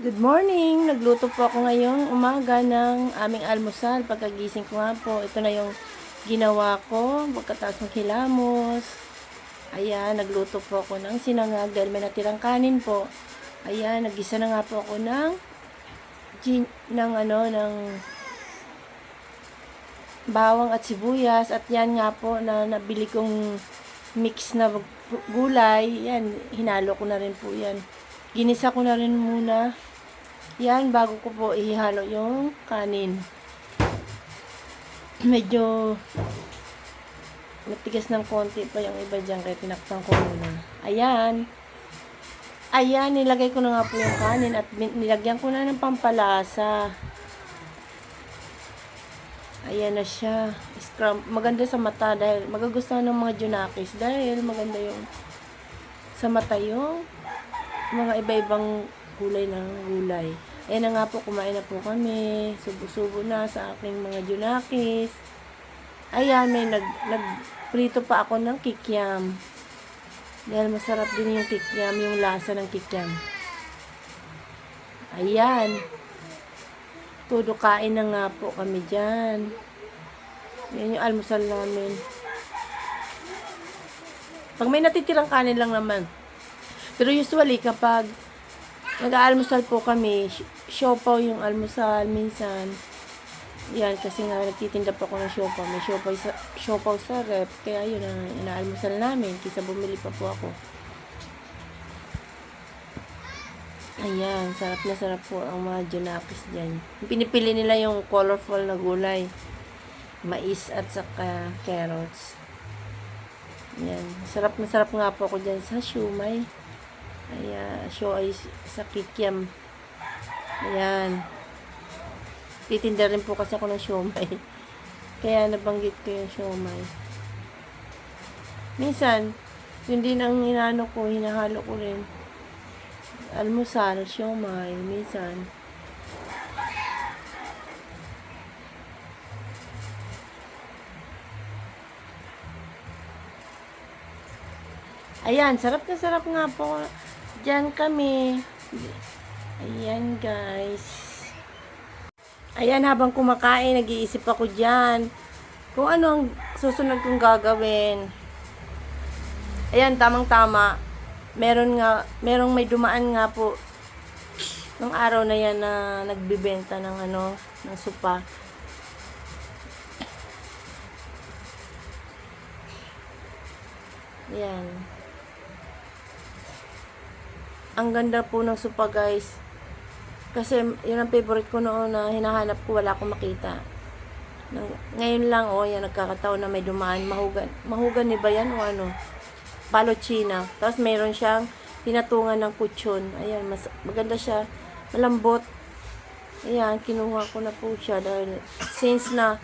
Good morning! Nagluto po ako ngayong umaga ng aming almusal. Pagkagising ko nga po, ito na yung ginawa ko. Pagkatapos maghilamos. Ayan, nagluto po ako ng sinangag dahil may natirang kanin po. Ayan, nagisa na nga po ako ng bawang at sibuyas. At yan nga po na nabili kong mix na gulay. Yan, hinalo ko na rin po yan. Ginisa ko na rin muna. Yan, bago ko po ihalo yung kanin. Medyo matigas ng konti pa yung iba dyan, kaya tinakpan ko muna. Ayan. Ayan, nilagay ko na nga po yung kanin at nilagyan ko na ng pampalasa. Ayan na siya. Maganda sa mata dahil magagustuhan ng mga junakis dahil maganda yung sa mata yung mga iba-ibang kulay ng gulay. Ayan na nga po, kumain na po kami. Subo-subo na sa aking mga junakis. Ayan, may nagprito pa ako ng kikiam. Dahil masarap din yung kikiam, yung lasa ng kikiam. Ayan. Todo kain na nga po kami dyan. Yan yung almusal namin. Pag may natitirang kanin lang naman. Pero usually, kapag nag-aalmusal po kami, siopaw yung almusal minsan. Yan, kasi nga nagtitinda po ako ng siopaw. May siopaw sa rep. Kaya yun ang inaalmusal namin. Kisa bumili pa po ako. Ayan, sarap na sarap po ang mga junakis dyan. Pinipili nila yung colorful na gulay. Mais at saka carrots. Ayan, sarap na sarap nga po ako dyan sa siumay. Ayan, ay sa kikiam. Ayan. Titinda rin po kasi ako ng siomay. Kaya nabanggit ko yung siomay. Minsan, yun din ang inano ko, hinahalo ko rin. Almusal, siomay, minsan. Ayan, sarap na sarap nga po. Diyan kami. Ayan, guys. Ayan, habang kumakain, nag-iisip ako dyan kung ano ang susunod kong gagawin. Ayan, tamang-tama. Merong may dumaan nga po nung araw na yan na nagbibenta ng ng supa. Ayan. Ang ganda po ng supa, guys. Kasi yun ang favorite ko noon na hinahanap ko, wala akong makita. Ngayon lang, yan, nagkakataon na may dumaan. Mahugan ni ba yan o ano? Palochina. Tapos mayroon siyang tinatungan ng kutsyon. Ayan, maganda siya. Malambot. Ayan, kinuha ko na po siya dahil since na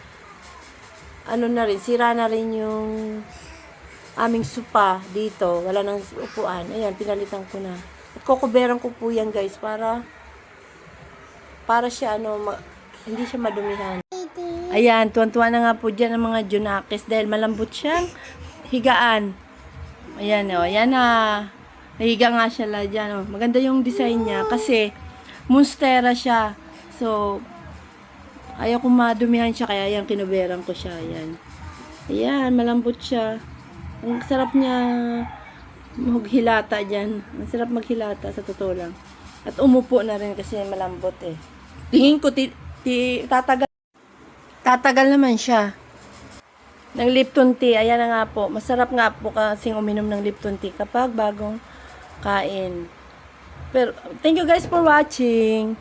sira na rin yung aming supa dito. Wala nang upuan. Ayan, pinalitan ko na. At kukuberan ko po yan, guys, para siya hindi siya madumihan. Ayan, tuwan-tuwa na nga po dyan ang mga junakis dahil malambot siyang higaan. Ayan, ayan na. Nahiga nga siya dyan, Maganda yung design niya kasi monstera siya. So, ayaw kong madumihan siya kaya yan, kinuberan ko siya. Ayan. Ayan, malambot siya. Ang sarap niya maghilata dyan. Ang sarap maghilata sa totoo lang. At umupo na rin kasi malambot eh. Tingin ko tatagal naman siya. Ng Lipton tea, ayan na nga po. Masarap nga po kasing uminom ng Lipton tea kapag bagong kain. Pero thank you guys for watching.